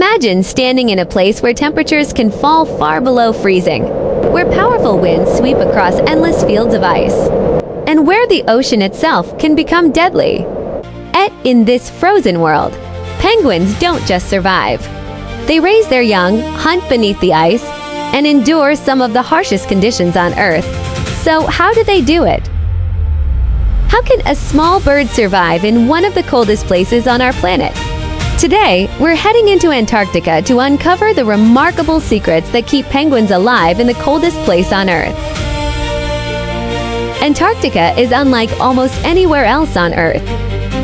Imagine standing in a place where temperatures can fall far below freezing, where powerful winds sweep across endless fields of ice, and where the ocean itself can become deadly. Yet, in this frozen world, penguins don't just survive. They raise their young, hunt beneath the ice, and endure some of the harshest conditions on Earth. So how do they do it? How can a small bird survive in one of the coldest places on our planet? Today, we're heading into Antarctica to uncover the remarkable secrets that keep penguins alive in the coldest place on Earth. Antarctica is unlike almost anywhere else on Earth.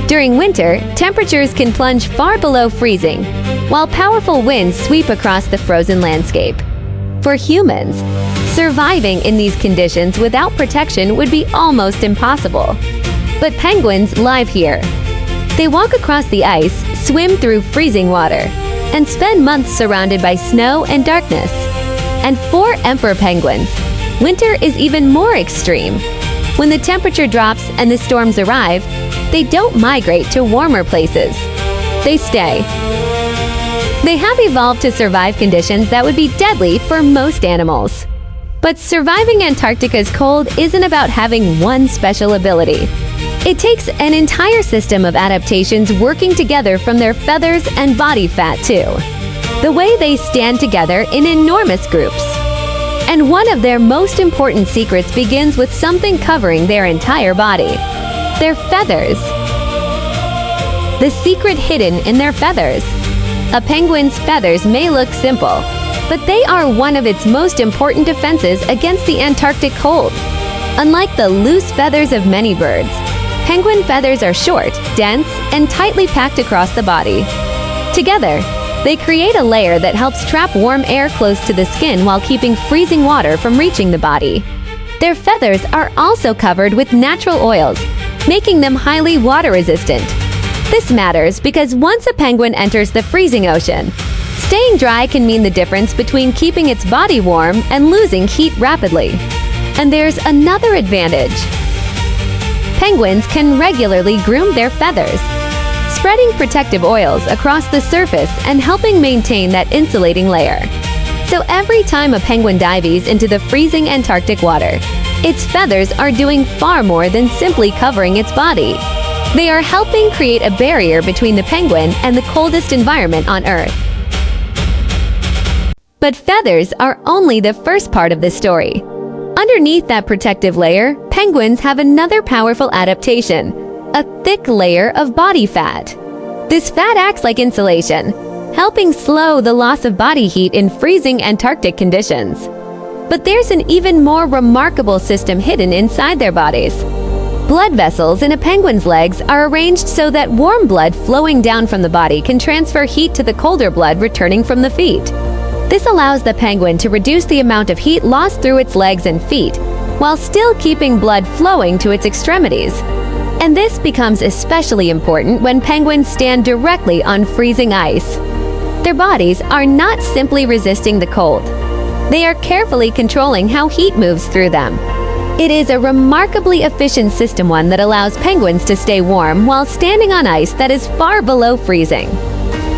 During winter, temperatures can plunge far below freezing, while powerful winds sweep across the frozen landscape. For humans, surviving in these conditions without protection would be almost impossible. But penguins live here. They walk across the ice, swim through freezing water, and spend months surrounded by snow and darkness. And for emperor penguins, winter is even more extreme. When the temperature drops and the storms arrive, they don't migrate to warmer places. They stay. They have evolved to survive conditions that would be deadly for most animals. But surviving Antarctica's cold isn't about having one special ability. It takes an entire system of adaptations working together from their feathers and body fat too. The way they stand together in enormous groups. And one of their most important secrets begins with something covering their entire body. Their feathers. The secret hidden in their feathers. A penguin's feathers may look simple, but they are one of its most important defenses against the Antarctic cold. Unlike the loose feathers of many birds, penguin feathers are short, dense, and tightly packed across the body. Together, they create a layer that helps trap warm air close to the skin while keeping freezing water from reaching the body. Their feathers are also covered with natural oils, making them highly water-resistant. This matters because once a penguin enters the freezing ocean, staying dry can mean the difference between keeping its body warm and losing heat rapidly. And there's another advantage. Penguins can regularly groom their feathers, spreading protective oils across the surface and helping maintain that insulating layer. So every time a penguin dives into the freezing Antarctic water, its feathers are doing far more than simply covering its body. They are helping create a barrier between the penguin and the coldest environment on Earth. But feathers are only the first part of the story. Underneath that protective layer, penguins have another powerful adaptation, a thick layer of body fat. This fat acts like insulation, helping slow the loss of body heat in freezing Antarctic conditions. But there's an even more remarkable system hidden inside their bodies. Blood vessels in a penguin's legs are arranged so that warm blood flowing down from the body can transfer heat to the colder blood returning from the feet. This allows the penguin to reduce the amount of heat lost through its legs and feet, while still keeping blood flowing to its extremities. And this becomes especially important when penguins stand directly on freezing ice. Their bodies are not simply resisting the cold. They are carefully controlling how heat moves through them. It is a remarkably efficient system, one that allows penguins to stay warm while standing on ice that is far below freezing.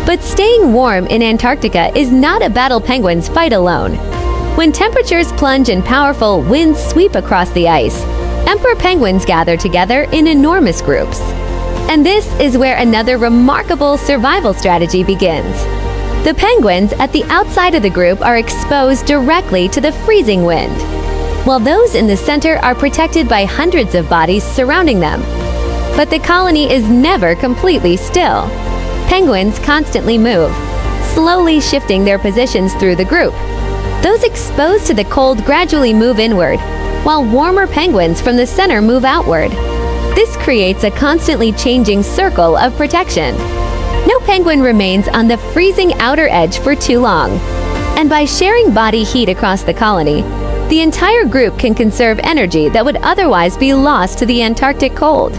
But staying warm in Antarctica is not a battle penguins fight alone. When temperatures plunge and powerful winds sweep across the ice, emperor penguins gather together in enormous groups. And this is where another remarkable survival strategy begins. The penguins at the outside of the group are exposed directly to the freezing wind, while those in the center are protected by hundreds of bodies surrounding them. But the colony is never completely still. Penguins constantly move, slowly shifting their positions through the group. Those exposed to the cold gradually move inward, while warmer penguins from the center move outward. This creates a constantly changing circle of protection. No penguin remains on the freezing outer edge for too long. And by sharing body heat across the colony, the entire group can conserve energy that would otherwise be lost to the Antarctic cold.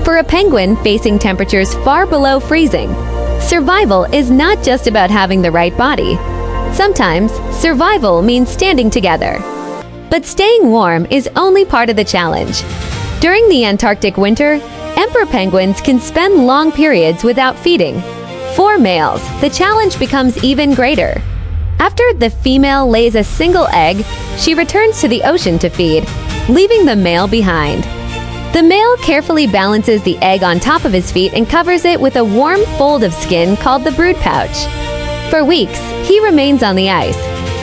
For a penguin facing temperatures far below freezing, survival is not just about having the right body. Sometimes, survival means standing together. But staying warm is only part of the challenge. During the Antarctic winter, emperor penguins can spend long periods without feeding, 4 males, the challenge becomes even greater. After the female lays a single egg, she returns to the ocean to feed, leaving the male behind. The male carefully balances the egg on top of his feet and covers it with a warm fold of skin called the brood pouch. For weeks, he remains on the ice,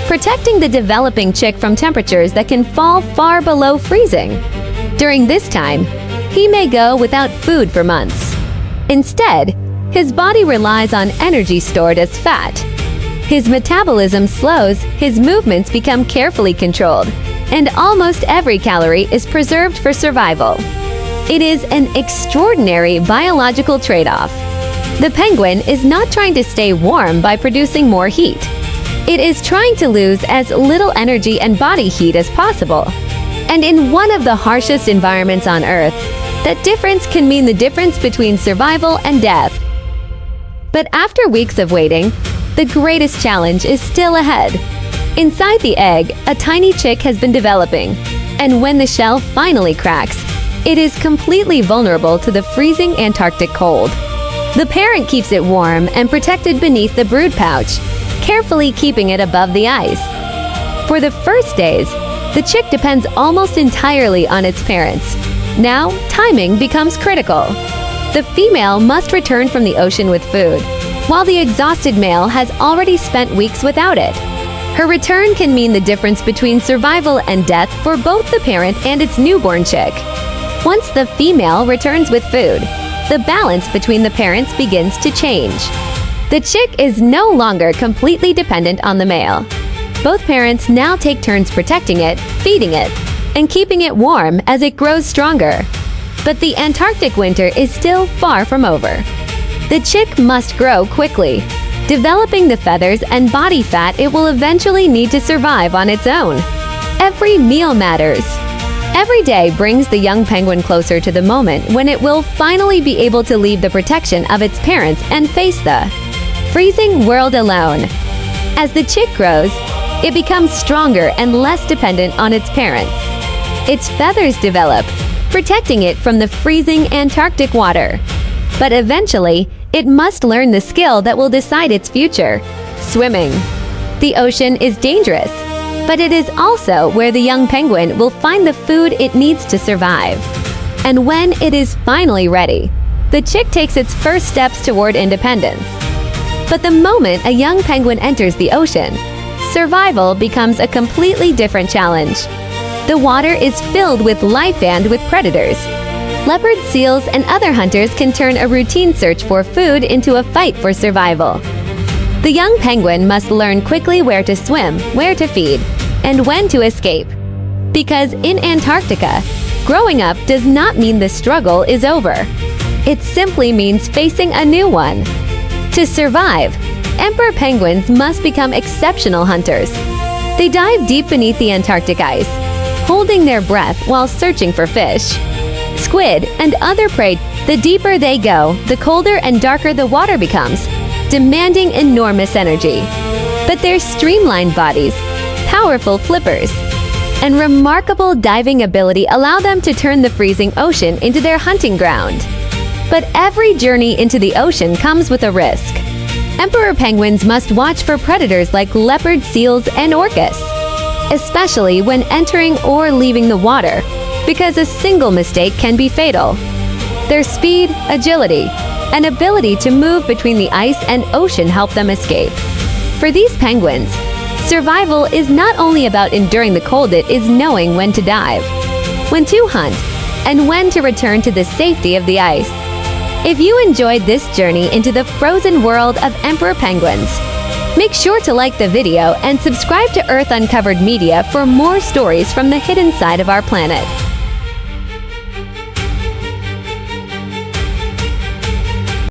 protecting the developing chick from temperatures that can fall far below freezing. During this time, he may go without food for months. Instead, his body relies on energy stored as fat. His metabolism slows, his movements become carefully controlled, and almost every calorie is preserved for survival. It is an extraordinary biological trade-off. The penguin is not trying to stay warm by producing more heat. It is trying to lose as little energy and body heat as possible. And in one of the harshest environments on Earth, that difference can mean the difference between survival and death. But after weeks of waiting, the greatest challenge is still ahead. Inside the egg, a tiny chick has been developing, and when the shell finally cracks, it is completely vulnerable to the freezing Antarctic cold. The parent keeps it warm and protected beneath the brood pouch, carefully keeping it above the ice. For the first days, the chick depends almost entirely on its parents. Now, timing becomes critical. The female must return from the ocean with food, while the exhausted male has already spent weeks without it. Her return can mean the difference between survival and death for both the parent and its newborn chick. Once the female returns with food, the balance between the parents begins to change. The chick is no longer completely dependent on the male. Both parents now take turns protecting it, feeding it, and keeping it warm as it grows stronger. But the Antarctic winter is still far from over. The chick must grow quickly, developing the feathers and body fat it will eventually need to survive on its own. Every meal matters. Every day brings the young penguin closer to the moment when it will finally be able to leave the protection of its parents and face the freezing world alone. As the chick grows, it becomes stronger and less dependent on its parents. Its feathers develop, protecting it from the freezing Antarctic water. But eventually, it must learn the skill that will decide its future: swimming. The ocean is dangerous, but it is also where the young penguin will find the food it needs to survive. And when it is finally ready, the chick takes its first steps toward independence. But the moment a young penguin enters the ocean, survival becomes a completely different challenge. The water is filled with life and with predators. Leopard seals and other hunters can turn a routine search for food into a fight for survival. The young penguin must learn quickly where to swim, where to feed, and when to escape. Because in Antarctica, growing up does not mean the struggle is over. It simply means facing a new one. To survive, emperor penguins must become exceptional hunters. They dive deep beneath the Antarctic ice, holding their breath while searching for fish. Squid and other prey, the deeper they go, the colder and darker the water becomes, demanding enormous energy. But their streamlined bodies, powerful flippers, and remarkable diving ability allow them to turn the freezing ocean into their hunting ground. But every journey into the ocean comes with a risk. Emperor penguins must watch for predators like leopard seals and orcas, especially when entering or leaving the water, because a single mistake can be fatal. Their speed, agility, and ability to move between the ice and ocean help them escape. For these penguins, survival is not only about enduring the cold, it is knowing when to dive, when to hunt, and when to return to the safety of the ice. If you enjoyed this journey into the frozen world of emperor penguins, make sure to like the video and subscribe to Earth Uncovered Media for more stories from the hidden side of our planet.